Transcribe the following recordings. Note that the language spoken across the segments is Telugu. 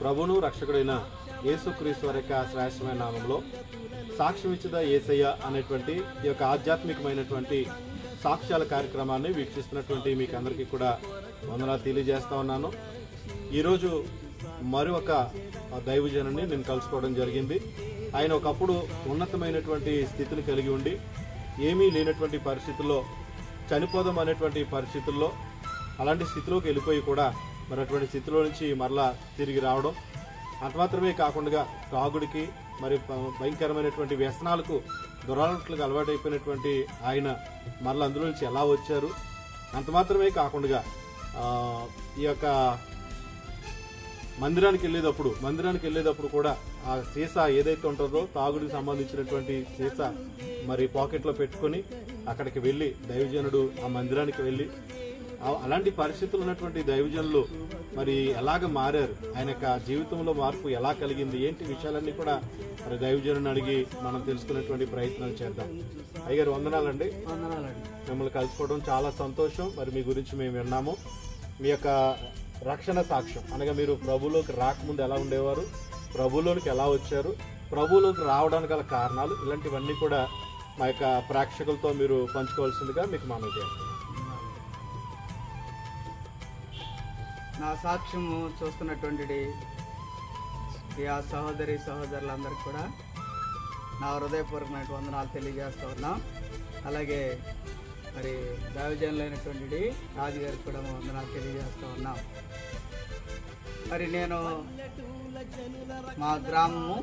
ప్రభువును రక్షకుడైన యేసుక్రీస్తు వారి యొక్క శ్రేష్టమైన నామంలో సాక్ష్యం ఇచ్చిన యేసయ్య అనేటువంటి ఈ యొక్క ఆధ్యాత్మికమైనటువంటి సాక్ష్యాల కార్యక్రమాన్ని వీక్షిస్తున్నటువంటి మీకు అందరికీ కూడా వందనాలు తెలియజేస్తా ఉన్నాను. ఈరోజు మరి ఒక దైవజనుని నేను కలుసుకోవడం జరిగింది. ఆయన ఒకప్పుడు ఉన్నతమైనటువంటి స్థితిని కలిగి ఉండి ఏమీ లేనటువంటి పరిస్థితుల్లో చనిపోదాం అనేటువంటి పరిస్థితుల్లో అలాంటి స్థితిలోకి వెళ్ళిపోయి కూడా మరి అటువంటి స్థితిలో నుంచి మరలా తిరిగి రావడం, అంత మాత్రమే కాకుండా తాగుడికి మరి భయంకరమైనటువంటి వ్యసనాలకు దురాలట్లకు అలవాటైపోయినటువంటి ఆయన మరలా అందులో నుంచి ఎలా వచ్చారు, అంత మాత్రమే కాకుండా ఈ యొక్క మందిరానికి వెళ్ళేటప్పుడు కూడా ఆ సీసా ఏదైతే ఉంటుందో తాగుడికి సంబంధించినటువంటి సీసా మరి పాకెట్లో పెట్టుకొని అక్కడికి వెళ్ళి దైవజనుడు ఆ మందిరానికి వెళ్ళి అలాంటి పరిస్థితులు ఉన్నటువంటి దైవజనులు మరి ఎలాగ మారారు, ఆయన యొక్క జీవితంలో మార్పు ఎలా కలిగింది, ఏంటి విషయాలన్నీ కూడా మరి దైవజనుని అడిగి మనం తెలుసుకునేటువంటి ప్రయత్నాలు చేద్దాం. అయ్యగారు వందనాలండి. మిమ్మల్ని కలుసుకోవడం చాలా సంతోషం. మరి మీ గురించి మేము విన్నాము. మీ యొక్క రక్షణ సాక్ష్యం అనగా మీరు ప్రభువులోకి రాకముందు ఎలా ఉండేవారు, ప్రభువులోనికి ఎలా వచ్చారు, ప్రభువులోకి రావడానికి గల కారణాలు, ఇలాంటివన్నీ కూడా మా యొక్క ప్రేక్షకులతో మీరు పంచుకోవాల్సిందిగా మీకు మనవి చేస్తాం. నా సాక్ష్యము చూస్తున్నటువంటి ఆ సహోదరి సహోదరులందరికీ కూడా నా హృదయపూర్వకమైన వందనాలు తెలియజేస్తూ ఉన్నాం. అలాగే మరి దైవజనులైనటువంటి రాజుగారికి కూడా వందనాలు తెలియజేస్తూ ఉన్నాం. మరి నేను మా గ్రామము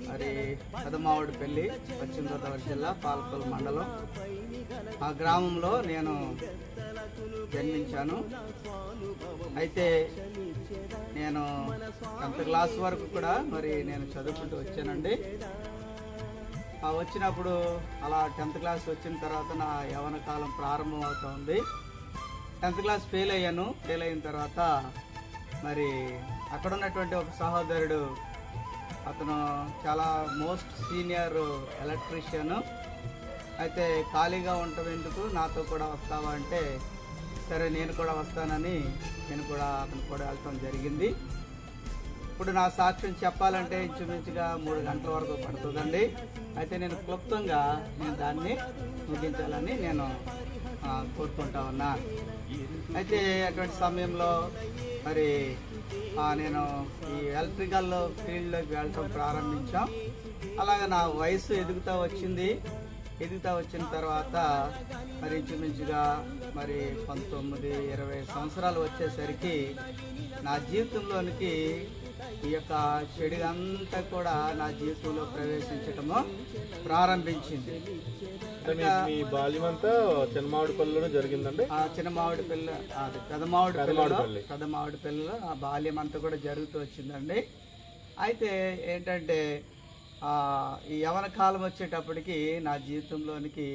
మరి పెదమావిడిపల్లి, పశ్చిమ గోదావరి జిల్లా, పాలకొల్లు మండలం. ఆ గ్రామంలో నేను జన్మించాను. అయితే నేను 10th క్లాస్ వరకు కూడా మరి నేను చదువుకుంటూ వచ్చానండి. వచ్చినప్పుడు అలా 10th క్లాస్ వచ్చిన తర్వాత నా యవ్వన కాలం ప్రారంభం అవుతుంది. 10th క్లాస్ ఫెయిల్ అయ్యాను. ఫెయిల్ అయిన తర్వాత మరి అక్కడ ఉన్నటువంటి ఒక సహోదరుడు, అతను చాలా మోస్ట్ సీనియర్ ఎలక్ట్రీషియన్. అయితే ఖాళీగా ఉండటం ఎందుకు, నాతో కూడా వస్తావా అంటే సరే నేను కూడా వస్తానని నేను కూడా అతను కూడా వెళ్ళటం జరిగింది. ఇప్పుడు నా సాక్ష్యం చెప్పాలంటే ఇంచుమించుగా 3 గంటల వరకు పడుతుందండి. అయితే నేను క్లుప్తంగా దాన్ని ముగించాలని నేను కోరుకుంటా ఉన్నా. అయితే అటువంటి సమయంలో మరి నేను ఈ ఎలక్ట్రికల్ ఫీల్డ్లోకి వెళ్ళటం ప్రారంభించాం. అలాగే నా వయసు ఎదుగుతూ వచ్చిన తర్వాత మరి ఇంచుమించుగా మరి 19-20 సంవత్సరాలు వచ్చేసరికి నా జీవితంలోనికి ఈ యొక్క చెడు అంతా కూడా నా జీవితంలో ప్రవేశించటము ప్రారంభించింది. మీ బాల్యం అంతా చిన్నమావిడిపల్లిలో జరిగిందండి? చిన్నమావిడిపల్లి, పెదమావిడిపల్లిలో ఆ బాల్యం అంతా కూడా జరుగుతూ వచ్చిందండి. అయితే ఏంటంటే ఈ యవన కాలం వచ్చేటప్పటికి నా జీవితంలోనికి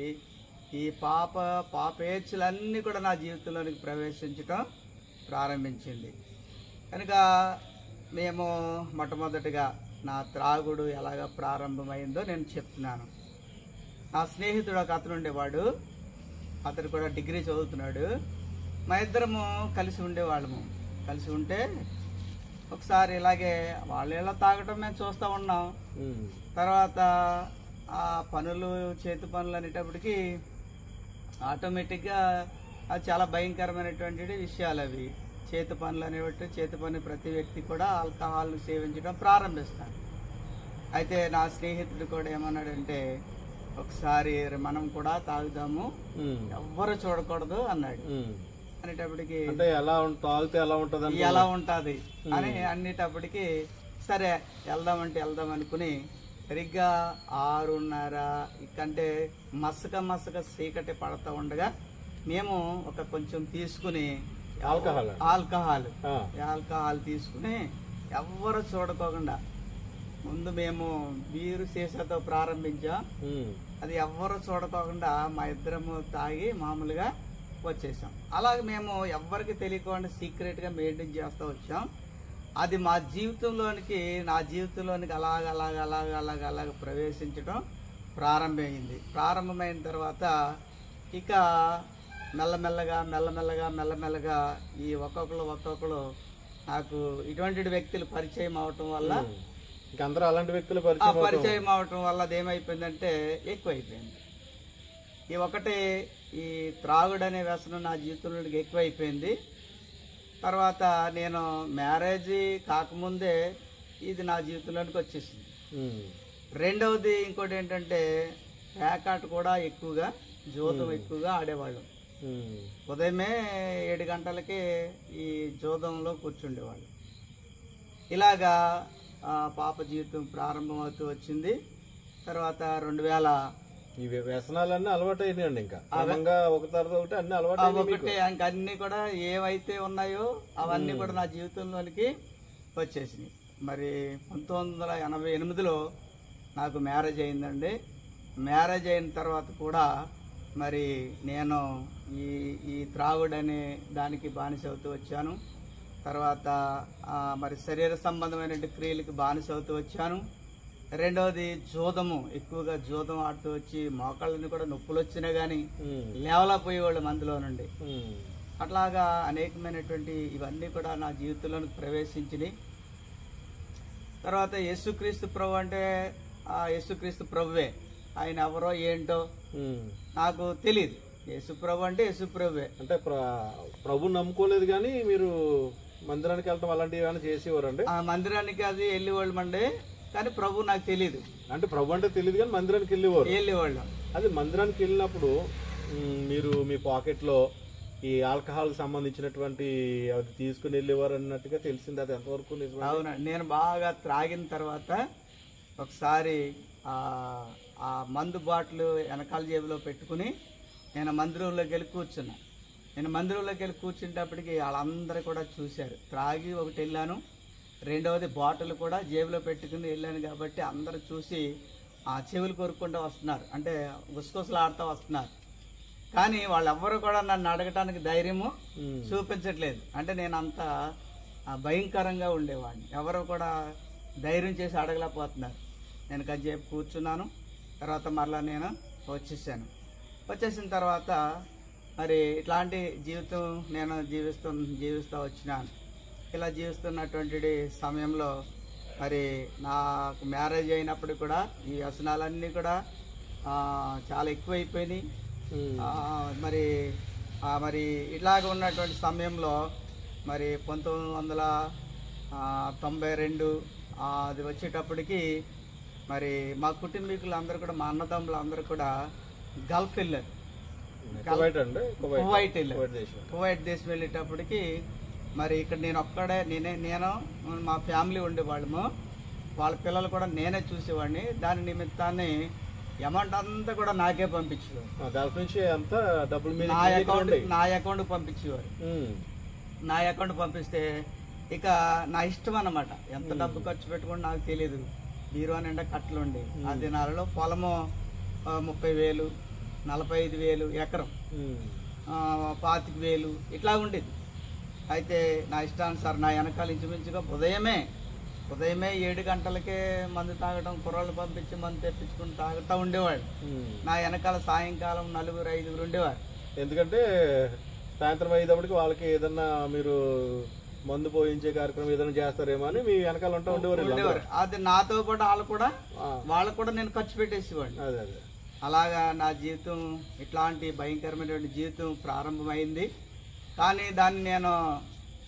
ఈ పాపేచ్చులన్నీ కూడా నా జీవితంలోనికి ప్రవేశించటం ప్రారంభించింది. కనుక మేము మొట్టమొదటిగా నా త్రాగుడు ఎలాగ ప్రారంభమైందో నేను చెప్తున్నాను. నా స్నేహితుడు ఒక అతను ఉండేవాడు. అతను కూడా డిగ్రీ చదువుతున్నాడు. మా ఇద్దరము కలిసి ఉండేవాళ్ళము. కలిసి ఉంటే ఒకసారి ఇలాగే వాళ్ళ తాగటం మేము చూస్తూ ఉన్నాం. తర్వాత ఆ పనులు, చేతి పనులు అనేటప్పటికి ఆటోమేటిక్గా అది చాలా భయంకరమైనటువంటి విషయాలు అవి. చేతి పనులు అనేవి, చేతి పని ప్రతి వ్యక్తి కూడా ఆల్కహాల్ సేవించడం ప్రారంభిస్తాడు. అయితే నా స్నేహితుడు కూడా ఏమన్నాడంటే ఒకసారి మనం కూడా తాగుదాము, ఎవ్వరు చూడకూడదు అన్నాడు. అనేటప్పటికి ఎలా ఉంటది అని అనేటప్పటికి సరే వెళ్దాం అనుకుని సరిగ్గా 6:30 కంటే మసక చీకటి పడతా ఉండగా మేము ఒక కొంచెం తీసుకుని ఆల్కహాల్ తీసుకుని ఎవ్వరు చూడకోకుండా ముందు మేము బీరు సీసాతో ప్రారంభించాం. అది ఎవ్వరు చూడకోకుండా మా ఇద్దరము తాగి మామూలుగా వచ్చేసాం. అలాగే మేము ఎవ్వరికి తెలియకుండా సీక్రెట్గా మెయింటైన్ చేస్తూ వచ్చాం. అది మా జీవితంలోనికి, నా జీవితంలోనికి అలాగ ప్రవేశించడం ప్రారంభమైన తర్వాత ఇక మెల్లమెల్లగా ఈ ఒక్కొక్కరు నాకు ఇటువంటి వ్యక్తులు పరిచయం అవటం వల్ల ఇంకా అందరూ అలాంటి వ్యక్తులు పరిచయం అవటం వల్ల అదేమైపోయిందంటే ఎక్కువైపోయింది. ఈ ఒకటి ఈ త్రాగుడు అనే వ్యసనం నా జీవితంలో ఎక్కువైపోయింది. తర్వాత నేను మ్యారేజ్ కాకముందే ఇది నా జీవితంలోనికి వచ్చేసింది. రెండవది ఇంకోటి ఏంటంటే ప్యాకాట్ కూడా ఎక్కువగా జూదం ఎక్కువగా ఆడేవాళ్ళం. ఉదయమే 7 గంటలకి ఈ జూదంలో కూర్చుండేవాళ్ళు. ఇలాగా పాప జీవితం ప్రారంభమవుతూ వచ్చింది. తర్వాత 2000 ఈ వ్యసనాలన్నీ అలవాటు అయినాయండి. ఇంకా ఒక తర్వాత ఒకటి అన్ని అలవాటు ఒకటి ఇంక అన్ని కూడా ఏవైతే ఉన్నాయో అవన్నీ కూడా నా జీవితంలోనికి వచ్చేసినాయి. మరి 1988లో నాకు మ్యారేజ్ అయిందండి. మ్యారేజ్ అయిన తర్వాత కూడా మరి నేను ఈ త్రాగుడు అనే దానికి బానిస అవుతూ వచ్చాను. తర్వాత మరి శరీర సంబంధమైన క్రియలకి బానిస అవుతూ వచ్చాను. రెండవది జూదము, ఎక్కువగా జూదం ఆడుతూ వచ్చి మోకాళ్ళని కూడా నొప్పులు వచ్చినా కానీ లేవలేకపోయేవాళ్ళు మందిలో నుండి. అట్లాగా అనేకమైనటువంటి ఇవన్నీ కూడా నా జీవితంలోకి ప్రవేశించినాయి. తర్వాత యేసుక్రీస్తు ప్రభు అంటే యేసుక్రీస్తు ప్రభువే, ఆయన ఎవరో ఏంటో నాకు తెలియదు. యేసు ప్రభు అంటే యేసు ప్రభువే. అంటే ప్రభు నమ్ముకోలేదు కానీ మీరు మందిరానికి వెళ్ళటం అలాంటివి ఏమైనా చేసేవారండి? మందిరానికి అది వెళ్ళేవాళ్ళమండి, కానీ ప్రభు నాకు తెలియదు. అంటే ప్రభు అంటే తెలియదు కానీ మందిరానికి వెళ్ళేవాళ్ళు. అది మందిరానికి వెళ్ళినప్పుడు మీరు మీ పాకెట్లో ఈ ఆల్కహాల్ సంబంధించినటువంటి అది తీసుకుని వెళ్ళేవారు అన్నట్టుగా తెలిసింది. అది ఎంతవరకు నిజం? అవునండి. నేను బాగా త్రాగిన తర్వాత ఒకసారి ఆ మందు బాటిల్ వెనకాల జేబులో పెట్టుకుని నేను మందిరంలోకి వెళ్ళి కూర్చున్నా. నేను మందిరంలోకి వెళ్ళి కూర్చుంటప్పటికి వాళ్ళందరూ కూడా చూశారు. త్రాగి ఒకటి వెళ్ళాను, రెండవది బాటిల్ కూడా జేబులో పెట్టుకుని వెళ్ళాను. కాబట్టి అందరూ చూసి ఆ చెవులు కొరుక్కుంటూ వస్తున్నారు, అంటే గుసగుసలు ఆడుతూ వస్తున్నారు. కానీ వాళ్ళెవ్వరూ కూడా నన్ను అడగటానికి ధైర్యము చూపించట్లేదు. అంటే నేను అంత భయంకరంగా ఉండేవాడిని. ఎవరు కూడా ధైర్యం చేసి అడగలేకపోతున్నారు. నేను కాసేపు కూర్చున్నాను. తర్వాత మరలా నేను వచ్చేసిన తర్వాత మరి ఇట్లాంటి జీవితం నేను జీవిస్తూ వచ్చినాను. ఇలా జీవిస్తున్నటువంటి సమయంలో మరి నాకు మ్యారేజ్ అయినప్పుడు కూడా ఈ వ్యసనాలన్నీ కూడా చాలా ఎక్కువైపోయినాయి. మరి ఇట్లాగ ఉన్నటువంటి సమయంలో మరి 1992 అది వచ్చేటప్పటికి మరి మా కుటుంబీకులు అందరూ కూడా, మా అన్నదమ్ములు అందరూ కూడా గల్ఫ్ వెళ్ళారు. కువైట్ దేశం వెళ్ళేటప్పటికి మరి ఇక్కడ నేను మా ఫ్యామిలీ ఉండేవాళ్ళము. వాళ్ళ పిల్లలు కూడా నేనే చూసేవాడిని. దాని నిమిత్తాన్ని అమౌంట్ అంతా కూడా నాకే పంపించేవారు. నా అకౌంట్ పంపించేవారు. నా అకౌంట్ పంపిస్తే ఇక నా ఇష్టం అన్నమాట. ఎంత డబ్బు ఖర్చు పెట్టుకుని నాకు తెలియదు. బీరో నిండా కట్టలుండి ఆ దినాలలో పొలము 30,000, 45,000 ఎకరం, 25,000 ఇట్లా ఉండేది. అయితే నా ఇష్టానుసారం నా వెనకాల ఇంచుమించుగా ఉదయమే 7 గంటలకే మందు తాగడం, కుర్రాళ్ళు పంపించి మందు తెప్పించుకుని తాగుతూ ఉండేవాడు. నా వెనకాల సాయంకాలం 4-5 ఉండేవారు. ఎందుకంటే సాయంత్రం అయ్యేటప్పటికి వాళ్ళకి ఏదన్నా మీరు మందు పోయించే కార్యక్రమం ఏదైనా చేస్తారేమో అని మీ వెనకాల ఉండేవారు. అది నాతో పాటు వాళ్ళకు కూడా నేను ఖర్చు పెట్టేసేవాడిని. అలాగా నా జీవితం ఇట్లాంటి భయంకరమైనటువంటి జీవితం ప్రారంభమైంది. కానీ దాన్ని నేను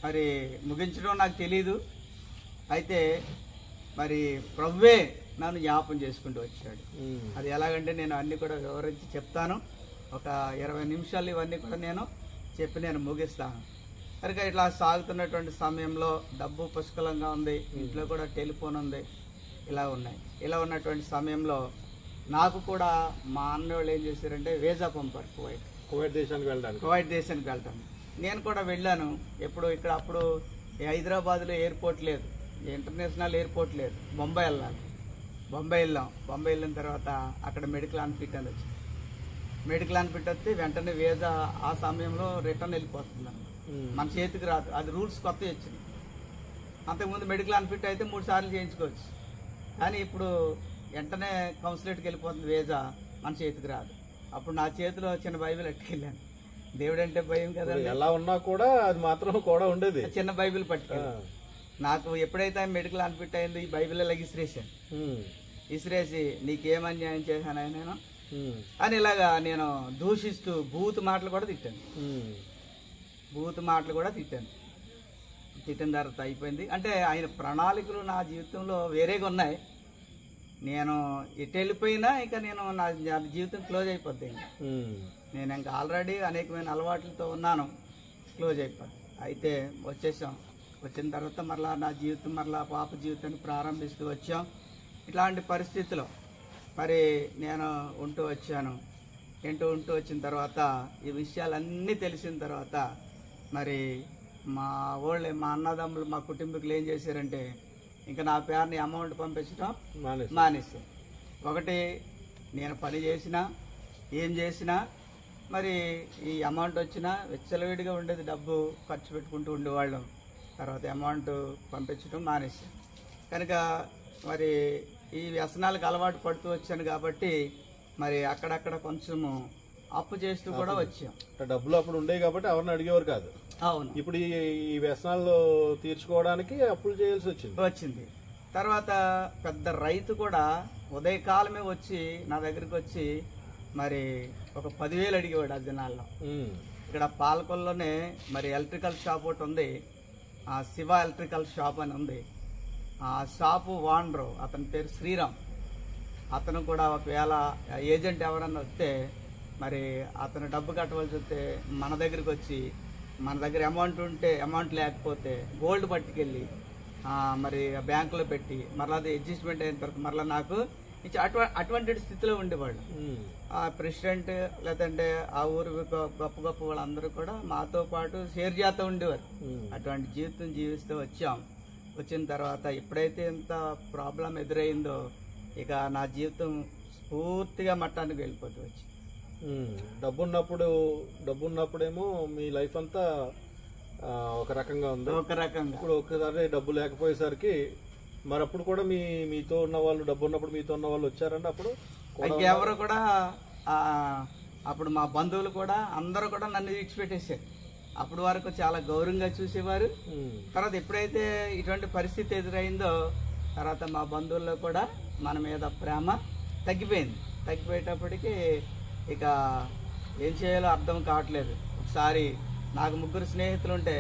మరి ముగించడం నాకు తెలీదు. అయితే మరి ప్రభువే నన్ను జ్ఞాపం చేసుకుంటూ వచ్చాడు. అది ఎలాగంటే నేను అన్ని కూడా వివరించి చెప్తాను. ఒక 20 నిమిషాలు ఇవన్నీ కూడా నేను ముగిస్తాను. కనుక ఇట్లా సాగుతున్నటువంటి సమయంలో డబ్బు పుష్కలంగా ఉంది, ఇంట్లో కూడా టెలిఫోన్ ఉంది, ఇలా ఉన్నటువంటి సమయంలో నాకు కూడా మా అన్న వాళ్ళు ఏం చేశారంటే వీసా పంపారు కువైట్ దేశానికి వెళ్ళటాను. నేను కూడా వెళ్ళాను. అప్పుడు హైదరాబాద్లో ఎయిర్పోర్ట్ లేదు, ఇంటర్నేషనల్ ఎయిర్పోర్ట్ లేదు. బొంబాయి వెళ్ళిన తర్వాత అక్కడ మెడికల్ అన్ఫిట్ అని వచ్చింది. మెడికల్ అన్ఫిట్ వస్తే వెంటనే వీసా ఆ సమయంలో రిటర్న్ వెళ్ళిపోతున్నాను. మన చేతికి రాదు, అది రూల్స్ కొత్త వచ్చింది. అంతకుముందు మెడికల్ అన్ఫిట్ అయితే 3 సార్లు చేయించుకోవచ్చు, కానీ ఇప్పుడు వెంటనే కౌన్సిలేట్కి వెళ్ళిపోతుంది వీసా, మన చేతికి రాదు. అప్పుడు నా చేతిలో చిన్న బైబిల్ ఎట్టుకెళ్ళాను. దేవుడు అంటే భయం కదా. ఎలా ఉన్నా కూడా అది మాత్రం కూడా ఉండేది. చిన్న బైబిల్ పట్టుకెళ్ళి నాకు ఎప్పుడైతే మెడికల్ అన్ఫిట్ అయింది ఈ బైబిల్ ఇలా ఇసిరేసాను. ఇసిరేసి నీకేం అన్యాయం చేశాను నేను అని ఇలాగా నేను దూషిస్తూ బూత్ మాటలు కూడా తిట్టాను. తిట్టిన తర్వాత అయిపోయింది. అంటే ఆయన ప్రణాళికలు నా జీవితంలో వేరేగా ఉన్నాయి. నేను ఎటు వెళ్ళిపోయినా ఇక నేను నా జీవితం క్లోజ్ అయిపోద్ది. నేను ఇంకా ఆల్రెడీ అనేకమైన అలవాట్లతో ఉన్నాను, క్లోజ్ అయిపోద్ది. అయితే వచ్చిన తర్వాత మరలా నా జీవితం మరలా పాప జీవితాన్ని ప్రారంభిస్తూ వచ్చాం. ఇట్లాంటి పరిస్థితిలో మరి నేను ఉంటూ వచ్చిన తర్వాత ఈ విషయాలన్నీ తెలిసిన తర్వాత మరి మా అన్నదమ్ములు మా కుటుంబీకులు ఏం చేశారంటే ఇంకా నా పేరుని అమౌంట్ పంపించడం మానేసారు. ఒకటి నేను పని చేసినా ఏం చేసినా మరి ఈ అమౌంట్ వచ్చినా విచ్చలవిడిగా ఉండేది, డబ్బు ఖర్చు పెట్టుకుంటూ ఉండేవాళ్ళం. తర్వాత అమౌంట్ పంపించడం మానేసాను. కనుక మరి ఈ వ్యసనాలకు అలవాటు పడుతూ వచ్చాను కాబట్టి మరి అక్కడక్కడ కొంచెము అప్పు చేస్తూ కూడా వచ్చాం. డబ్బులు అప్పుడు ఉండేవి కాబట్టి ఎవరిని అడిగేవారు కాదు. అవును. ఇప్పుడు ఈ వ్యసనాలు తీర్చుకోవడానికి అప్పులు చేయాల్సి వచ్చింది. తర్వాత పెద్ద రైతు కూడా ఉదయకాలమే వచ్చి నా దగ్గరికి వచ్చి మరి ఒక 10,000 అడిగేవాడు ఆ దినాల్లో. ఇక్కడ పాలకొల్లోనే మరి ఎలక్ట్రికల్ షాప్ ఒకటి ఉంది, శివ ఎలక్ట్రికల్ షాప్ అని ఉంది. ఆ షాపు ఓనరు అతని పేరు శ్రీరామ్. అతను కూడా ఒకవేళ ఏజెంట్ ఎవరన్నా వస్తే మరి అతను డబ్బు కట్టవలసి వస్తే మన దగ్గరికి వచ్చి మన దగ్గర అమౌంట్ లేకపోతే గోల్డ్ పట్టుకెళ్ళి మరి బ్యాంకులో పెట్టి మరలా అది అడ్జస్ట్మెంట్ అయిన తర్వాత మరలా నాకు ఇచ్చి అటువంటి స్థితిలో ఉండేవాళ్ళు. ఆ ప్రెసిడెంట్ లేదంటే ఆ ఊరు గొప్ప వాళ్ళందరూ కూడా మాతో పాటు షేర్ చేస్తూ ఉండేవారు. అటువంటి జీవితం జీవిస్తూ వచ్చిన తర్వాత ఎప్పుడైతే ఇంత ప్రాబ్లం ఎదురైందో ఇక నా జీవితం పూర్తిగా మట్టానికి వెళ్ళిపోతూ వచ్చి డబ్బున్నప్పుడేమో మీ లైఫ్ అంతా ఒక రకంగా ఉంది. ఇప్పుడు ఒకసారి డబ్బు లేకపోయేసరికి మరి అప్పుడు కూడా మీతో ఉన్న వాళ్ళు డబ్బు ఉన్నప్పుడు మీతో ఉన్న వాళ్ళు వచ్చారండి. అప్పుడు ఎవరు కూడా అప్పుడు మా బంధువులు కూడా అందరూ కూడా నన్ను విడిచిపెట్టేశారు. అప్పుడు వరకు చాలా గౌరవంగా చూసేవారు. తర్వాత ఎప్పుడైతే ఇటువంటి పరిస్థితి ఎదురైందో తర్వాత మా బంధువుల్లో కూడా మన మీద ప్రేమ తగ్గిపోయేటప్పటికి ఇక ఏం చేయాలో అర్థం కావట్లేదు. ఒకసారి నాకు 3 స్నేహితులు ఉంటే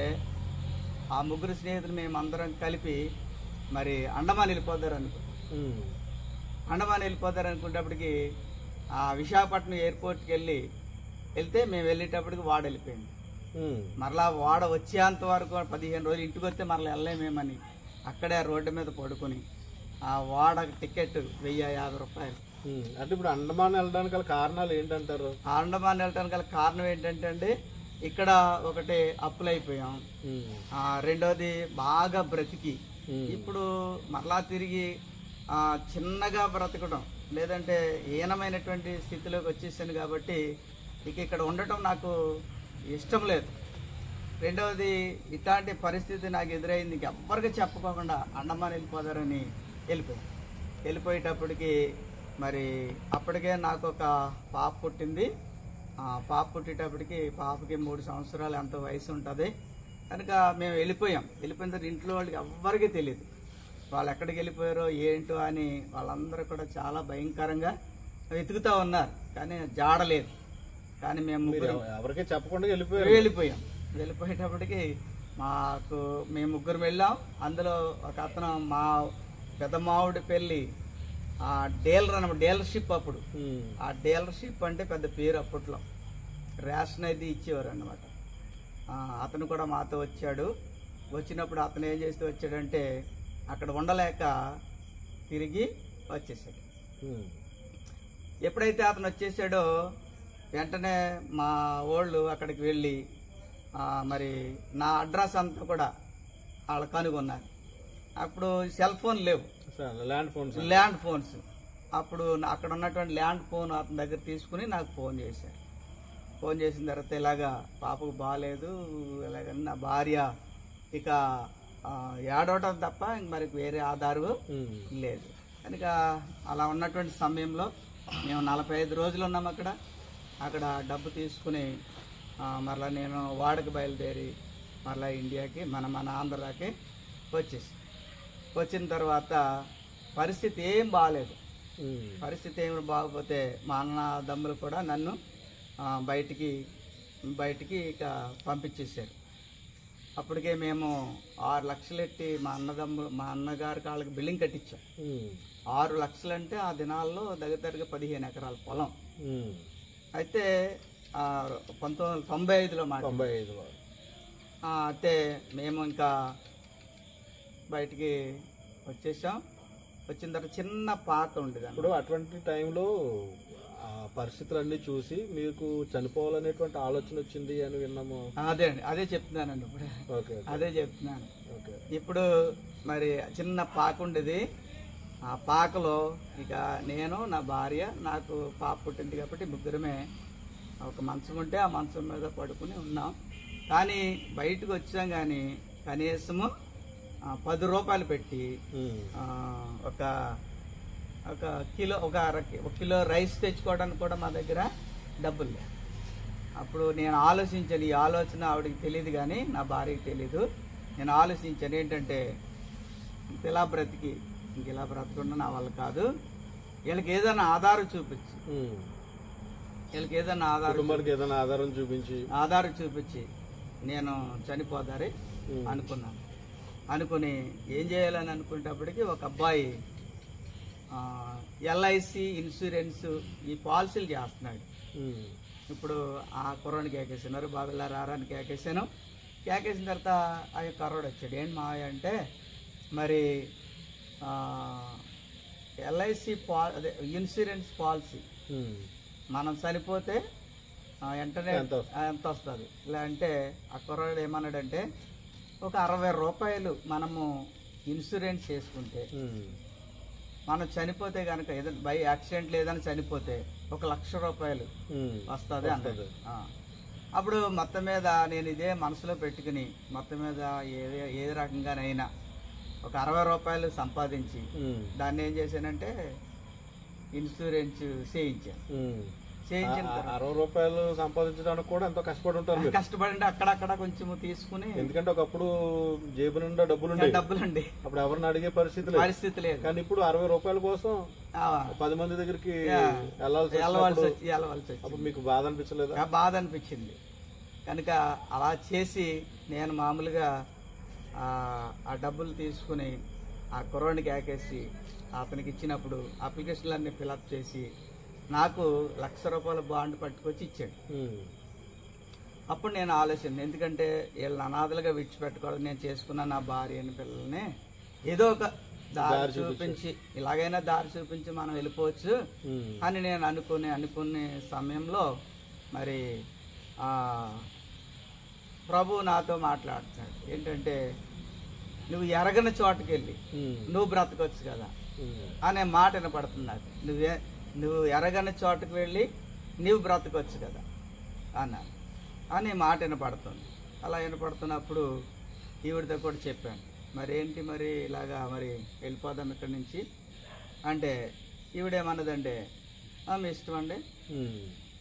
ఆ 3 స్నేహితులు మేమందరం కలిపి మరి అండమాన్ వెళ్ళిపోతారు అనుకునేటప్పటికి ఆ విశాఖపట్నం ఎయిర్పోర్ట్కి వెళ్తే మేము వెళ్ళేటప్పటికి వాడ వెళ్ళిపోయింది. మరలా వాడ వచ్చేంత వరకు 15 రోజులు ఇంటికి వస్తే మరలా వెళ్ళలేమేమని అక్కడే రోడ్డు మీద పడుకొని ఆ వాడ టికెట్ 1,050 రూపాయలు. అంటే ఇప్పుడు అండమాన్ వెళ్ళడానికి గల కారణాలు ఏంటంటారు? అండమాన్ వెళ్ళడానికి గల కారణం ఏంటంటే అండి ఇక్కడ ఒకటి అప్పులైపోయాం, రెండోది బాగా బ్రతికి ఇప్పుడు మరలా తిరిగి చిన్నగా బ్రతకడం లేదంటే హీనమైనటువంటి స్థితిలోకి వచ్చేసాను కాబట్టి ఇక ఇక్కడ ఉండటం నాకు ఇష్టం లేదు. రెండవది ఇట్లాంటి పరిస్థితి నాకు ఎదురైంది, ఎవ్వరికి చెప్పుకోకుండా అండమాన్ వెళ్ళిపోతారని వెళ్ళిపోయేటప్పటికి మరి అప్పటికే నాకు ఒక పాప పుట్టింది. పాప పుట్టేటప్పటికి పాపకి 3 సంవత్సరాలు ఎంత వయసు ఉంటుంది కనుక మేము వెళ్ళిపోయిన తర్వాత ఇంట్లో వాళ్ళకి ఎవ్వరికీ తెలియదు వాళ్ళు ఎక్కడికి వెళ్ళిపోయారో ఏంటో అని. వాళ్ళందరూ కూడా చాలా భయంకరంగా వెతుకుతూ ఉన్నారు కానీ జాడలేదు. కానీ మేము ఎవరికీ చెప్పకుండా వెళ్ళిపోయేటప్పటికి మేము 3 వెళ్ళాం. అందులో ఒక అతను మా పెద్ద మావుడి పెళ్ళి డీలర్షిప్. అప్పుడు ఆ డీలర్షిప్ అంటే పెద్ద పేరు అప్పట్లో. రేషన్ అయితే ఇచ్చేవారు అన్నమాట. అతను కూడా మాతో వచ్చాడు. వచ్చినప్పుడు అతను ఏం చేస్తూ వచ్చాడంటే అక్కడ ఉండలేక తిరిగి వచ్చేసాడు. ఎప్పుడైతే అతను వచ్చేసాడో వెంటనే మా వాళ్ళు అక్కడికి వెళ్ళి మరి నా అడ్రస్ అంతా కూడా వాళ్ళు కనుగొన్నారు. అప్పుడు సెల్ ఫోన్ లేవు, ల్యాండ్ ఫోన్స్. అప్పుడు అక్కడ ఉన్నటువంటి ల్యాండ్ ఫోన్ అతని దగ్గర తీసుకుని నాకు ఫోన్ చేశారు. ఫోన్ చేసిన తర్వాత ఇలాగా పాపకు బాగాలేదు, ఇలాగని నా భార్య ఇక ఏడవటం తప్ప మరి వేరే ఆధారు లేదు కనుక అలా ఉన్నటువంటి సమయంలో మేము 45 రోజులు ఉన్నాం అక్కడ డబ్బు తీసుకుని మరలా నేను వాడకి బయలుదేరి మరలా ఇండియాకి మన ఆంధ్రాకి వచ్చిన తర్వాత పరిస్థితి ఏం బాగాలేదు. పరిస్థితి ఏమి బాగపోతే మా అన్నదమ్ములు కూడా నన్ను బయటికి ఇక పంపించేశారు. అప్పటికే మేము 6 లక్షలు ఎట్టి మా అన్నగారి కాళ్ళకి బిల్డింగ్ కట్టించాం. 6 లక్షలు అంటే ఆ దినాల్లో దగ్గరగా 15 ఎకరాల పొలం. అయితే 1995లో అయితే మేము ఇంకా బయటికి వచ్చేసాం. వచ్చిన తర్వాత చిన్న పాక ఉండేది. ఇప్పుడు అటువంటి టైంలో పరిస్థితులన్నీ చూసి మీకు చనిపోవాలనేటువంటి ఆలోచన వచ్చింది అని విన్నాము. అదే చెప్తున్నానండి ఇప్పుడు. అదే చెప్తున్నాను. ఇప్పుడు మరి చిన్న పాక ఉండేది. ఆ పాకలో ఇక నేను, నా భార్య, నాకు పాప పుట్టింది కాబట్టి ముగ్గురమే. ఒక మంచం ఉంటే ఆ మంచం మీద పడుకుని ఉన్నాం. కానీ బయటకు వచ్చాం. కానీ కనీసము 10 రూపాయలు పెట్టి ఒక కిలో రైస్ తెచ్చుకోవడానికి కూడా మా దగ్గర డబ్బులు లేవు. అప్పుడు నేను ఆలోచించాను. ఈ ఆలోచన ఆవిడకి తెలియదు కానీ నా భార్యకి తెలీదు. నేను ఆలోచించాను ఏంటంటే ఇలా బ్రతకుండా నా వల్ల కాదు. వీళ్ళకి ఏదైనా ఆధారం చూపించి ఆధారం చూపించి నేను చనిపోదారి అనుకుని ఏం చేయాలని అనుకునేటప్పటికి ఒక అబ్బాయి ఎల్ఐసి ఇన్సూరెన్స్ ఈ పాలసీలు చేస్తున్నాడు. ఇప్పుడు ఆ కుర్రాన్ని కేకేసినారు. బాబులా రారాని కేకేసాను. కేకేసిన తర్వాత ఆ కుర్రాడు వచ్చాడు. ఏంటి మావయ్య అంటే మరి ఎల్ఐసి అదే ఇన్సూరెన్స్ పాలసీ మనం చనిపోతే వెంటనే ఎంత వస్తుంది ఇలా అంటే ఆ కుర్రాడు ఏమన్నాడంటే ఒక 60 రూపాయలు మనము ఇన్సూరెన్స్ చేసుకుంటే మనం చనిపోతే కనుక ఏదైనా బై యాక్సిడెంట్ లేదని చనిపోతే 1,00,000 రూపాయలు వస్తుంది అన్నాడు. అప్పుడు మొత్తం మీద నేను ఇదే మనసులో పెట్టుకుని మొత్తం మీద ఏ రకంగానైనా ఒక 60 రూపాయలు సంపాదించి దాన్ని ఏం చేశానంటే ఇన్సూరెన్స్ చేయించిన 60 రూపాయలు సంపాదించడానికి కూడా ఎంతో కష్టపడి అక్కడక్కడ కొంచెం తీసుకుని, ఎందుకంటే ఒకప్పుడు జేబు నిండా డబ్బులుండి అప్పుడు ఎవరిని అడిగే పరిస్థితి లేదు. కానీ ఇప్పుడు 60 రూపాయల కోసం 10 మంది దగ్గరికి వెళ్ళాల్సి అప్పుడు మీకు బాధ అనిపించలేదా? బాధ అనిపించింది. కనుక అలా చేసి నేను మామూలుగా ఆ డబ్బులు తీసుకుని ఆ కుర్రాడికి ఆకేసి అతనికి ఇచ్చినప్పుడు అప్లికేషన్లన్నీ ఫిలప్ చేసి నాకు 1,00,000 రూపాయల బాండ్ పట్టుకొచ్చి ఇచ్చాడు. అప్పుడు నేను ఆలోచన, ఎందుకంటే వీళ్ళని అనాథలుగా విడిచిపెట్టకూడదు, నేను చేసుకున్న నా భార్యని పిల్లల్ని ఏదో ఒక దారి చూపించి ఇలాగైనా దారి చూపించి మనం వెళ్ళిపోవచ్చు అని నేను అనుకునే సమయంలో మరి ప్రభు నాతో మాట్లాడుతున్నాడు. ఏంటంటే నువ్వు ఎరగని చోటుకి వెళ్ళి నువ్వు బ్రతకొచ్చు కదా అనే మాట వినపడుతున్నాడు. నువ్వు ఎరగని చోటుకు వెళ్ళి నువ్వు బ్రతకొచ్చు కదా అన్నాను అని మాట వినపడుతుంది. అలా వినపడుతున్నప్పుడు ఈవిడితో కూడా చెప్పాను, మరి ఇలాగా మరి వెళ్ళిపోదాం ఇక్కడి నుంచి అంటే ఈవిడేమన్నదంటే మీ ఇష్టం అండి,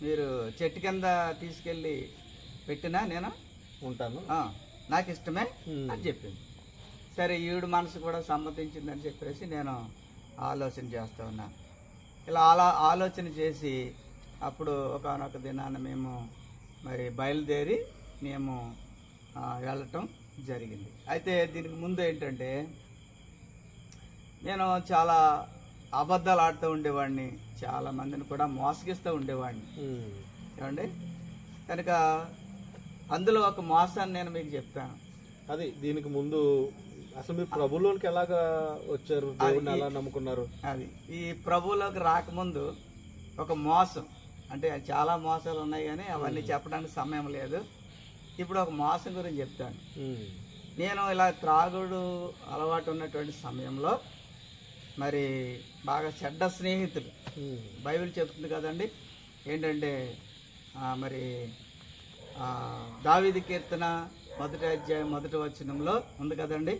మీరు చెట్టు కింద తీసుకెళ్ళి పెట్టినా నేను ఉంటాను, నాకు ఇష్టమే అని చెప్పింది. సరే ఈవిడ మనసు కూడా సమ్మతించిందని చెప్పేసి నేను ఆలోచన చేస్తూ ఉన్నాను. ఇలా ఆలోచన చేసి అప్పుడు ఒకనొక దినాన మేము మరి బయలుదేరి మేము వెళ్ళటం జరిగింది. అయితే దీనికి ముందు ఏంటంటే నేను చాలా అబద్ధాలు ఆడుతూ ఉండేవాడిని, చాలా మందిని కూడా మోసగిస్తూ ఉండేవాడిని ఏమండి. కనుక అందులో ఒక మోసాన్ని నేను మీకు చెప్తాను. అది దీనికి ముందు అసలు మీరు ప్రభువులోకి ఎలాగా వచ్చారు, దేవుడిని ఎలా నమ్ముకున్నారు? అది ఈ ప్రభువులోకి రాకముందు ఒక మోసం, అంటే చాలా మోసాలు ఉన్నాయి కానీ అవన్నీ చెప్పడానికి సమయం లేదు. ఇప్పుడు ఒక మోసం గురించి చెప్తాను. నేను ఇలా త్రాగుడు అలవాటు ఉన్నటువంటి సమయంలో మరి బాగా చెడ్డ స్నేహితులు, బైబిల్ చెప్తుంది కదండి ఏంటంటే మరి దావీదు కీర్తన 1వ అధ్యాయం 1వ వచనంలో ఉంది కదండి,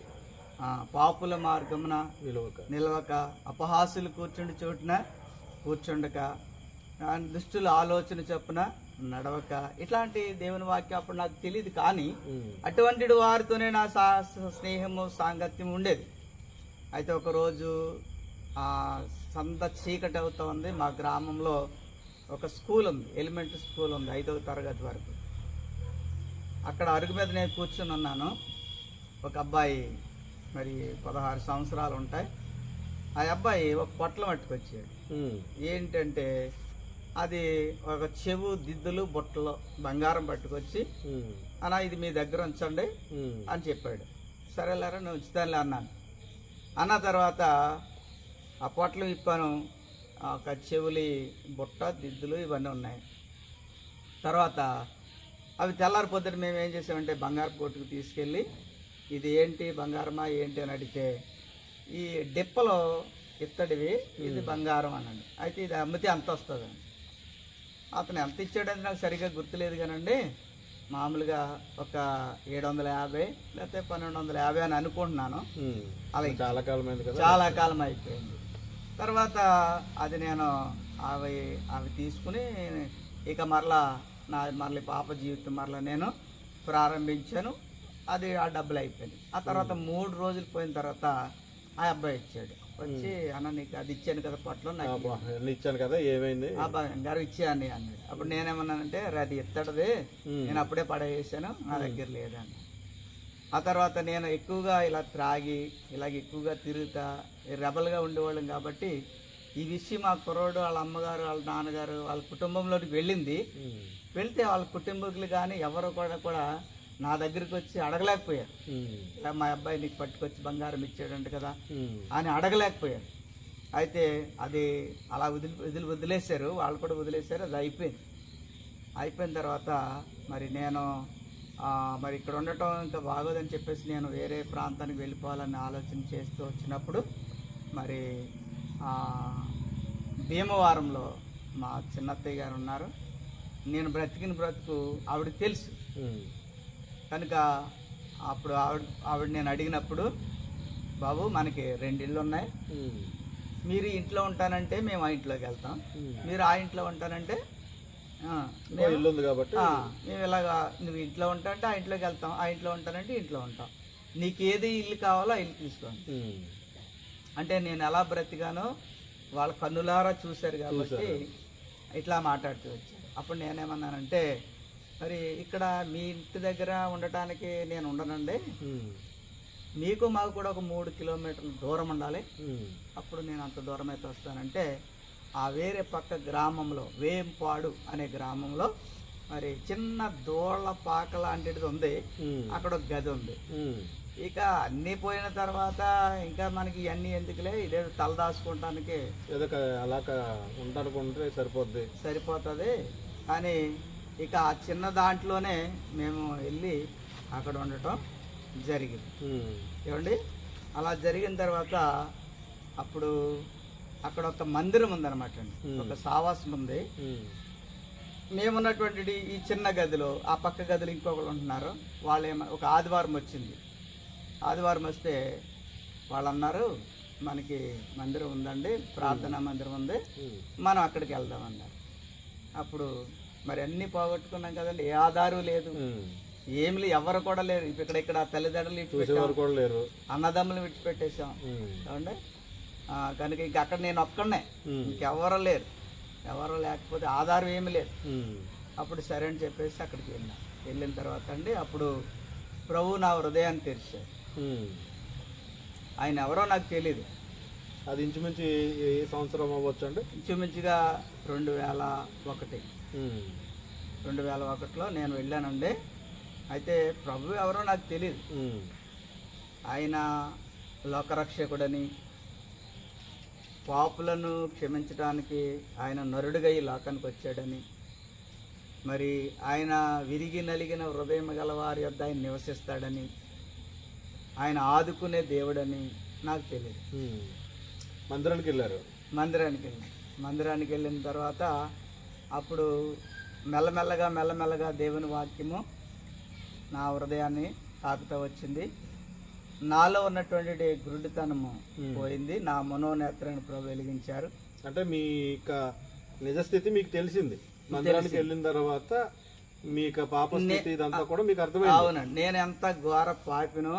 పాపుల మార్గమున నిలవక అపహాసులు కూర్చుండి చోటున కూర్చుండక దుష్టుల ఆలోచన చొప్పున నడవక ఇట్లాంటి దేవుని వాక్యం అప్పుడు నాకు తెలియదు. కానీ అటువంటి వారితోనే నా స్నేహము సాంగత్యం ఉండేది. అయితే ఒకరోజు సంత చీకటి అవుతా ఉంది. మా గ్రామంలో ఒక స్కూల్ ఉంది, ఎలిమెంటరీ స్కూల్ ఉంది, 5వ తరగతి వరకు. అక్కడ అరుగు మీద నేను కూర్చుని ఉన్నాను. ఒక అబ్బాయి మరి 16 సంవత్సరాలు ఉంటాయి. ఆ అబ్బాయి ఒక పొట్లం పట్టుకొచ్చాడు. ఏంటంటే అది ఒక చెవు దిద్దులు బొట్టలో బంగారం పట్టుకొచ్చి, అన్నా ఇది మీ దగ్గర ఉంచండి అని చెప్పాడు. సరేలేరా నేను ఉంచుతానులే అన్నాను. అన్న తర్వాత ఆ పొట్లం ఇప్పాను. ఒక చెవులి బుట్ట దిద్దులు ఇవన్నీ ఉన్నాయి. తర్వాత అవి తెల్లారి పొద్దున మేము ఏం చేసామంటే బంగారు కొట్టుకు తీసుకెళ్ళి ఇది ఏంటి బంగారమా ఏంటి అని అడిగితే ఈ డిప్పలో ఇత్తడివి ఇది బంగారం అన్నాడు. అయితే ఇది అమ్మితే అంత వస్తుందండి. అతను ఎంత ఇచ్చాడని నాకు సరిగ్గా గుర్తులేదు కానండి, మామూలుగా ఒక 750 లేకపోతే 1250 అని అనుకుంటున్నాను. అలా చాలా కాలం అయిపోయింది. తర్వాత అది నేను అవి తీసుకుని ఇక మరలా పాప జీవితం మరలా నేను ప్రారంభించాను. అది ఆ డబ్బులు అయిపోయింది. ఆ తర్వాత 3 రోజులు పోయిన తర్వాత ఆ అబ్బాయి ఇచ్చాడు. వచ్చి అన్న నీకు అది ఇచ్చాను కదా పొట్లో, నాకు ఇచ్చాను కదా ఏమైంది గారు ఇచ్చాను అన్నాడు. అప్పుడు నేనేమన్నానంటే అది ఎత్తడది, నేను అప్పుడే పడేసాను, నా దగ్గర లేదని. ఆ తర్వాత నేను ఎక్కువగా ఇలా త్రాగి ఇలాగ ఎక్కువగా తిరుగుతా రెబల్గా ఉండేవాళ్ళం కాబట్టి ఈ విషయం మా కుర్రోడు వాళ్ళ అమ్మగారు వాళ్ళ నాన్నగారు వాళ్ళ కుటుంబంలోకి వెళ్ళింది. వెళ్తే వాళ్ళ కుటుంబీకులు కానీ ఎవరు కూడా నా దగ్గరికి వచ్చి అడగలేకపోయారు. ఇలా మా అబ్బాయి నీకు పట్టుకొచ్చి బంగారం ఇచ్చాడంట కదా అని అడగలేకపోయారు. అయితే అది అలా వదిలేశారు, వాళ్ళు కూడా వదిలేశారు. అది అయిపోయిన తర్వాత మరి నేను మరి ఇక్కడ ఉండటం ఇంకా బాగోదని చెప్పేసి నేను వేరే ప్రాంతానికి వెళ్ళిపోవాలని ఆలోచన చేస్తూ వచ్చినప్పుడు మరి భీమవరంలో మా చిన్నత్తయ్య గారు ఉన్నారు. నేను బ్రతికిన బ్రతుకు ఆవిడకి తెలుసు కనుక అప్పుడు ఆవిడ నేను అడిగినప్పుడు, బాబు మనకి 2 ఇళ్ళు ఉన్నాయి, మీరు ఇంట్లో ఉంటానంటే మేము ఆ ఇంట్లోకి వెళ్తాం, మీరు ఆ ఇంట్లో ఉంటానంటే ఇల్లు ఉంది కాబట్టి మేము ఇలాగా నువ్వు ఇంట్లో ఉంటా అంటే ఆ ఇంట్లోకి వెళ్తాం, ఆ ఇంట్లో ఉంటానంటే ఇంట్లో ఉంటాం, నీకు ఏది ఇల్లు కావాలో ఆ ఇల్లు తీసుకోండి. అంటే నేను ఎలా బ్రతికానో వాళ్ళ కన్నులారా చూశారు కాబట్టి ఇట్లా మాట్లాడుతూ వచ్చారు. అప్పుడు నేనేమన్నానంటే మరి ఇక్కడ మీ ఇంటి దగ్గర ఉండటానికి నేను ఉండనండి, మీకు మాకు కూడా ఒక 3 కిలోమీటర్ల దూరం ఉండాలి. అప్పుడు నేను అంత దూరం అయితే వస్తానంటే ఆ వేరే పక్క గ్రామంలో వేంపాడు అనే గ్రామంలో మరి చిన్న దోళ్ల పాక లాంటిది ఉంది. అక్కడ ఒక గది ఉంది. ఇక అన్ని పోయిన తర్వాత ఇంకా మనకి ఇవన్నీ ఎందుకులే, ఇదే తలదాచుకోవటానికి అలాగా ఉంటానుకుంటే సరిపోతుంది కానీ ఇక ఆ చిన్న దాంట్లోనే మేము వెళ్ళి అక్కడ ఉండటం జరిగింది. ఏమండి అలా జరిగిన తర్వాత అప్పుడు అక్కడ ఒక మందిరం ఉందన్నమాట అండి, ఒక సావాసం ఉంది. మేమున్నటువంటి ఈ చిన్న గదిలో ఆ పక్క గదిలో ఇంకొకరు ఉంటున్నారు. వాళ్ళు ఒక ఆదివారం వచ్చింది. ఆదివారం వస్తే వాళ్ళు అన్నారు మనకి మందిరం ఉందండి, ప్రార్థనా మందిరం ఉంది, మనం అక్కడికి వెళ్దాం అన్నారు. అప్పుడు మరి అన్ని పోగొట్టుకున్నాం కదండి, ఏ ఆధారం లేదు, ఏమి లేదు, ఎవరు కూడా లేరు. ఇక్కడ తల్లిదండ్రులు లేరు, అన్నదమ్ములు విడిచిపెట్టేసాం ఏమండి. కనుక ఇంక అక్కడ నేను ఒక్కడనే, ఇంకెవరు లేరు. ఎవరు లేకపోతే ఆధారం ఏమి లేదు. అప్పుడు సరే అని చెప్పేసి అక్కడికి వెళ్ళిన తర్వాత అండి అప్పుడు ప్రభు నా హృదయాన్ని తెరిచారు. ఆయన ఎవరో నాకు తెలీదు. అది ఇంచుమించు ఏ సంవత్సరం అవ్వచ్చు అండి? ఇంచుమించుగా 2001లో నేను వెళ్ళానండి. అయితే ప్రభు ఎవరో నాకు తెలియదు. ఆయన లోకరక్షకుడని, పాపులను క్షమించడానికి ఆయన నరుడుగా ఈ లోకానికి వచ్చాడని, మరి ఆయన విరిగి నలిగిన హృదయం గల వారి యొద్ద ఆయన నివసిస్తాడని, ఆయన ఆదుకునే దేవుడని నాకు తెలియదు. మందిరానికి వెళ్ళిన తర్వాత అప్పుడు మెల్లమెల్లగా దేవుని వాక్యము నా హృదయాన్ని తాకుతూ వచ్చింది. నాలో ఉన్నటువంటి గురుడితనము పోయింది. నా మనోనేత్రాన్ని ప్రభు వెలిగించారు. అంటే మీ నిజస్థితి మీకు తెలిసింది. మందిరానికి వెళ్ళిన తర్వాత మీకు పాప స్థితి ఇదంతా కూడా మీకు అర్థమైంది. అవునండి, నేను ఎంత ఘోర పాపినో,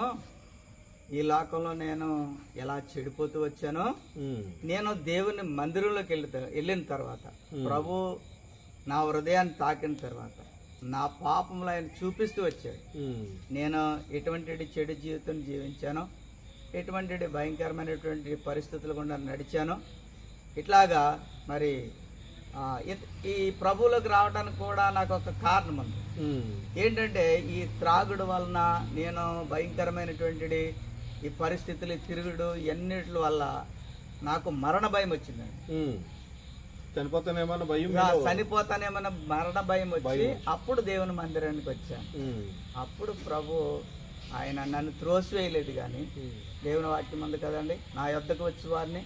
ఈ లోకంలో నేను ఎలా చెడిపోతూ వచ్చానో, నేను దేవుని మందిరంలోకి వెళ్ళిన తర్వాత ప్రభు నా హృదయాన్ని తాకిన తర్వాత నా పాపంలో ఆయన చూపిస్తూ వచ్చాడు. నేను ఎటువంటి చెడు జీవితం జీవించానో, ఎటువంటి భయంకరమైనటువంటి పరిస్థితుల గుండా నడిచానో, ఇట్లాగా మరి ఈ ప్రభువులోకి రావడానికి కూడా నాకు ఒక కారణం ఉంది. ఏంటంటే ఈ త్రాగుడు వలన నేను భయంకరమైనటువంటి ఈ పరిస్థితులు, తిరుగుడు ఎన్నిటి వల్ల నాకు మరణ భయం వచ్చిందండి. చనిపోతానేమన్న మరణ భయం వచ్చి అప్పుడు దేవుని మందిరానికి వచ్చాను. అప్పుడు ప్రభు ఆయన నన్ను త్రోసివేయలేదు, కానీ దేవుని వాక్యం ఉంది కదండి, నా యొద్దకు వచ్చి వారిని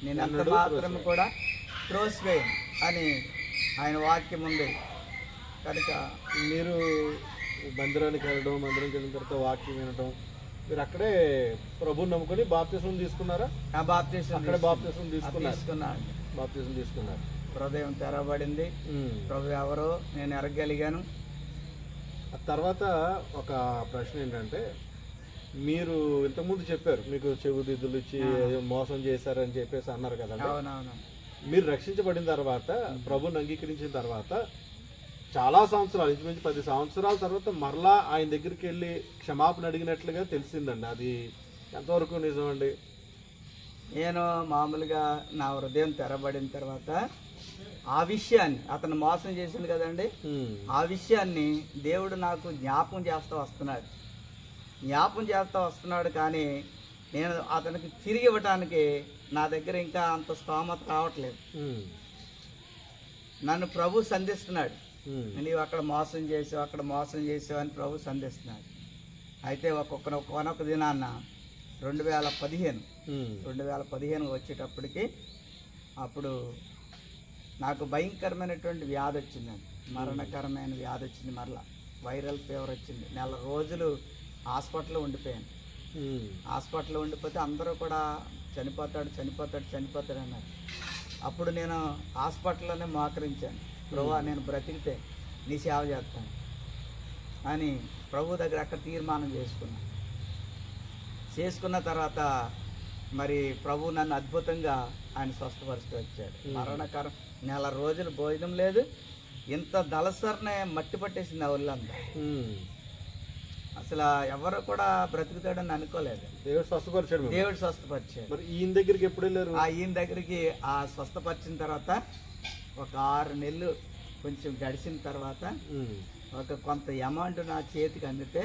నేను ఎంత మాత్రం కూడా త్రోసివేయను అని ఆయన వాక్యం ఉంది. కనుక మీరు మందిరానికి వెళ్ళడం, మందిరానికి వెళ్ళిన తర్వాత వాక్యం వినడం, మీరు అక్కడే ప్రభుని నమ్ముకొని బాప్తిసం తీసుకున్నారా? అక్కడే బాప్తిసం తీసుకున్నారు. హృదయం తెరవబడింది, ప్రభు ఎవరో నేను ఎరగలిగాను. ఆ తర్వాత ఒక ప్రశ్న ఏంటంటే, మీరు ఇంతకుముందు చెప్పారు మీకు చెవుదిద్దులు ఇచ్చి మోసం చేశారని చెప్పేసి అన్నారు కదండి. అవునవును. మీరు రక్షించబడిన తర్వాత, ప్రభుని అంగీకరించిన తర్వాత చాలా సంవత్సరాలు, ఇంచుమించు 10 సంవత్సరాల తర్వాత మరలా ఆయన దగ్గరికి వెళ్ళి క్షమాపణ అడిగినట్లుగా తెలిసిందండి. అది ఎంతవరకు నిజం అండి? నేను మామూలుగా నా హృదయం తెరబడిన తర్వాత ఆ విషయాన్ని, అతను మోసం చేసింది కదండి, ఆ విషయాన్ని దేవుడు నాకు జ్ఞాపకం చేస్తూ వస్తున్నాడు. కానీ నేను అతనికి తిరిగి ఇవ్వటానికి నా దగ్గర ఇంకా అంత స్తోమత రావట్లేదు. నన్ను ప్రభు సంధిస్తున్నాడు, నీవు అక్కడ మోసం చేసావు అని ప్రభు సంధిస్తున్నాడు. అయితే ఒక్కొక్క దినాన్న 2015 వచ్చేటప్పటికి అప్పుడు నాకు భయంకరమైనటువంటి వ్యాధి వచ్చిందండి, మరణకరమైన వ్యాధి వచ్చింది. మరలా వైరల్ ఫీవర్ వచ్చింది. 4 రోజులు హాస్పిటల్లో ఉండిపోయాను. హాస్పిటల్లో ఉండిపోతే అందరూ కూడా చనిపోతాడు అన్నారు. అప్పుడు నేను హాస్పిటల్లోనే మోకరించాను, ప్రభువా నేను బ్రతికితే నీ సేవ చేస్తాను అని ప్రభు దగ్గర అక్కడ తీర్మానం చేసుకున్న తర్వాత మరి ప్రభు నన్ను అద్భుతంగా ఆయన స్వస్థపరుస్తూ వచ్చాడు. మరణకరం 4 రోజులు భోజనం లేదు, ఇంత దళసరనే మట్టి పట్టేసింది ఆ ఊళ్ళంతా. అసలు ఎవరు కూడా బ్రతుకుతాడని అనుకోలేదు. దేవుడు స్వస్థపరిచాడు. ఈయన దగ్గరికి ఎప్పుడు వెళ్ళారు? ఈయన దగ్గరికి ఆ స్వస్థపరిచిన తర్వాత ఒక 6 నెలలు కొంచెం గడిచిన తర్వాత ఒక కొంత అమౌంట్ నా చేతికి అందితే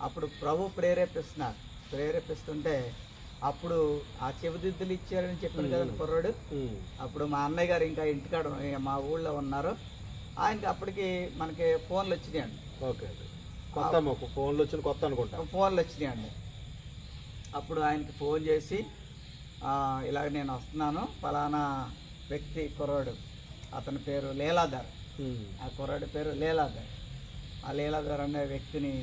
అప్పుడు ప్రభు ప్రేరేపిస్తుంటే అప్పుడు ఆ చెవిదిద్దులు ఇచ్చారని చెప్పాను కదా కుర్రాడు. అప్పుడు మా అన్నయ్య గారు ఇంకా ఇంటికాడ మా ఊళ్ళో ఉన్నారు. ఆయనకి అప్పటికి మనకి ఫోన్లు వచ్చినాయండి. ఫోన్లు వచ్చినాయండి. అప్పుడు ఆయనకి ఫోన్ చేసి ఇలాగ నేను వస్తున్నాను, ఫలానా వ్యక్తి కుర్రాడు, అతని పేరు లీలాధర్, ఆ కుర్రాడి పేరు లీలాధర్. ఆ లీలాధర్ అనే వ్యక్తిని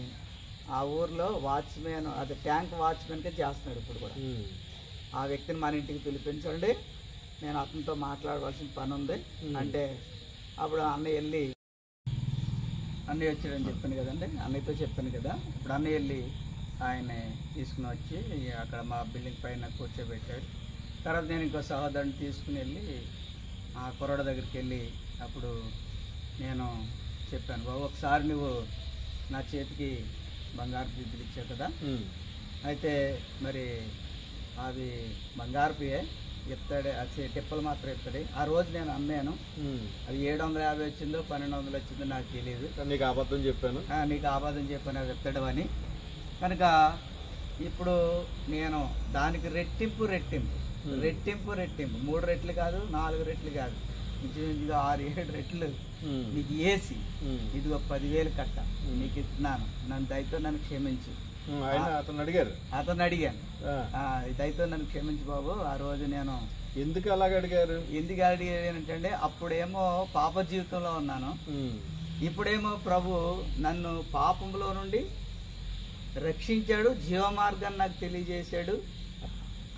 ఆ ఊర్లో వాచ్మెన్, అది ట్యాంక్ వాచ్మెన్గా చేస్తున్నాడు ఇప్పుడు కూడా. ఆ వ్యక్తిని మన ఇంటికి పిలిపించండి, నేను అతనితో మాట్లాడవలసిన పని ఉంది అంటే అప్పుడు అన్నయ్య వచ్చాడని చెప్పాను కదండి, అన్నయ్యతో చెప్పాను కదా. ఇప్పుడు అన్నయ్య వెళ్ళి ఆయన తీసుకుని వచ్చి అక్కడ మా బిల్డింగ్ పైన కూర్చోబెట్టాడు. తర్వాత నేను ఇంకో సహోదరుని తీసుకుని వెళ్ళి ఆ కుర్రాడి దగ్గరికి వెళ్ళి అప్పుడు నేను చెప్పాను, బాబు ఒకసారి నువ్వు నా చేతికి బంగారు దిద్దులు ఇచ్చావు కదా, అయితే మరి అవి బంగారుపియే చెప్తాడే, అది టిప్పలు మాత్రం చెప్తాడు. ఆ రోజు నేను అమ్మాను, అది 750 వచ్చిందో 1200 వచ్చిందో నాకు తెలియదు. నీకు అబద్ధం చెప్పాను అది చెప్తాడు అని. కనుక ఇప్పుడు నేను దానికి రెట్టింపు 3 రెట్లు కాదు, 4 రెట్లు కాదు, ఇంచుమించుగా 6-7 రెట్లు నీకు వేసి ఇదిగో 10,000 కట్ట నీకు ఇస్తున్నాను, నన్ను దయతో నన్ను క్షమించు. అతను అడిగాను, దయతో నన్ను క్షమించు బాబు. ఆ రోజు నేను ఎందుకు అడిగానంటే అప్పుడేమో పాప జీవితంలో ఉన్నాను, ఇప్పుడేమో ప్రభు నన్ను పాపంలో నుండి రక్షించాడు, జీవ మార్గాన్ని నాకు తెలియజేశాడు.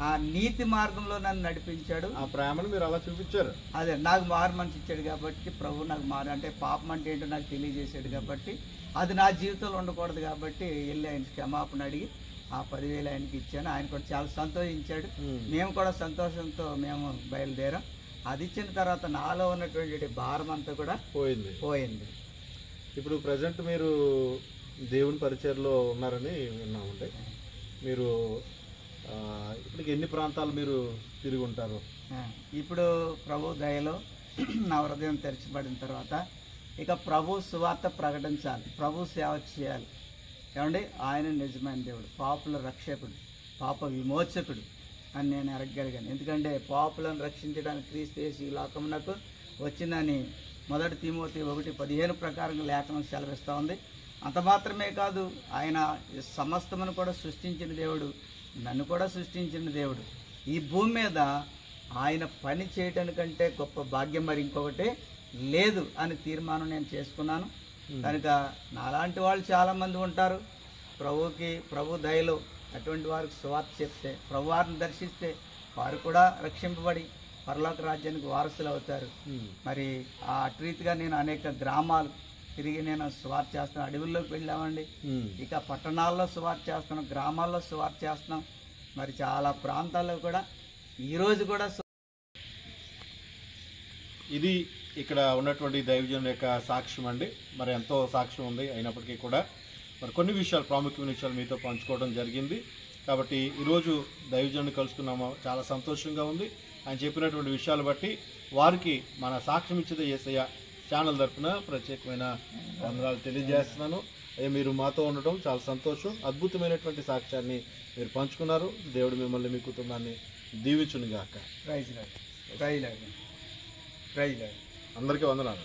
ఆ నీతి మార్గంలో నన్ను నడిపించాడు. ఆ ప్రేమను మీరు అలా చూపించారు. అదే నాకు మారు మనసు ఇచ్చాడు కాబట్టి, ప్రభు నాకు మారు అంటే పాపం అంటే ఏంటో నాకు తెలియజేశాడు కాబట్టి, అది నా జీవితంలో ఉండకూడదు కాబట్టి వెళ్ళి ఆయన క్షమాపణ అడిగి ఆ 10,000 ఆయనకి ఇచ్చాను. ఆయన కూడా చాలా సంతోషించాడు. మేము కూడా సంతోషంతో మేము బయలుదేరాం. అది ఇచ్చిన తర్వాత నాలో ఉన్నటువంటి భారం అంతా కూడా పోయింది. ఇప్పుడు ప్రజెంట్ మీరు దేవుని పరిచయలో ఉన్నారని విన్నామండి. మీరు ఇప్పటికి ఎన్ని ప్రాంతాలు మీరు తిరిగి ఉంటారు? ఇప్పుడు ప్రభు దయలో నా హృదయం తెరచబడిన తర్వాత ఇక ప్రభు సువార్త ప్రకటించాలి, ప్రభు సేవ చేయాలి. ఏమండి, ఆయన నిజమైన దేవుడు, పాపుల రక్షకుడు, పాప విమోచకుడు అని నేను ఎరగలిగాను. ఎందుకంటే పాపులను రక్షించడానికి క్రీస్తు యేసు ఈ లోకమునకు వచ్చిందని 1 తిమోతి 1:15 ప్రకారంగా లేఖనం సెలవిస్తూ ఉంది. అంత మాత్రమే కాదు, ఆయన సమస్తమును కూడా సృష్టించిన దేవుడు, నన్ను కూడా సృష్టించిన దేవుడు. ఈ భూమి మీద ఆయన పని చేయటానికంటే గొప్ప భాగ్యం మరి ఇంకొకటి లేదు అని తీర్మానం నేను చేసుకున్నాను. కనుక నాలాంటి వాళ్ళు చాలామంది ఉంటారు. ప్రభు దయలో అటువంటి వారికి సువార్త చెప్తే, ప్రభు వారిని దర్శిస్తే వారు కూడా రక్షింపబడి పరలోక రాజ్యానికి వారసులు అవుతారు. మరి అటు రీతిగా నేను అనేక గ్రామాలు తిరిగి నేను సువార్త చేస్తున్నాను. అడవుల్లోకి వెళ్ళామండి, ఇక పట్టణాల్లో సువార్త చేస్తున్నాం, గ్రామాల్లో సువార్త చేస్తున్నాం. మరి చాలా ప్రాంతాల్లో కూడా ఈరోజు కూడా ఇది ఇక్కడ ఉన్నటువంటి దైవజనుల యొక్క సాక్ష్యం అండి. మరి ఎంతో సాక్ష్యం ఉంది, అయినప్పటికీ కూడా మరి కొన్ని విషయాలు, ప్రాముఖ్యమైన విషయాలు మీతో పంచుకోవడం జరిగింది. కాబట్టి ఈరోజు దైవజనుని కలుసుకున్నాము, చాలా సంతోషంగా ఉంది. ఆయన చెప్పినటువంటి విషయాలు బట్టి వారికి మన సాక్ష్యం ఇచ్చేది యేసయ్య ఛానల్ తరఫున ప్రత్యేకమైన వందనాలు తెలియజేస్తున్నాను. మీరు మాతో ఉండటం చాలా సంతోషం. అద్భుతమైనటువంటి సాక్ష్యాన్ని మీరు పంచుకున్నారు. దేవుడు మిమ్మల్ని, మీ కుటుంబాన్ని దీవించును గాక. Praise Lord. అందరికీ అందరికీ వందనాలు.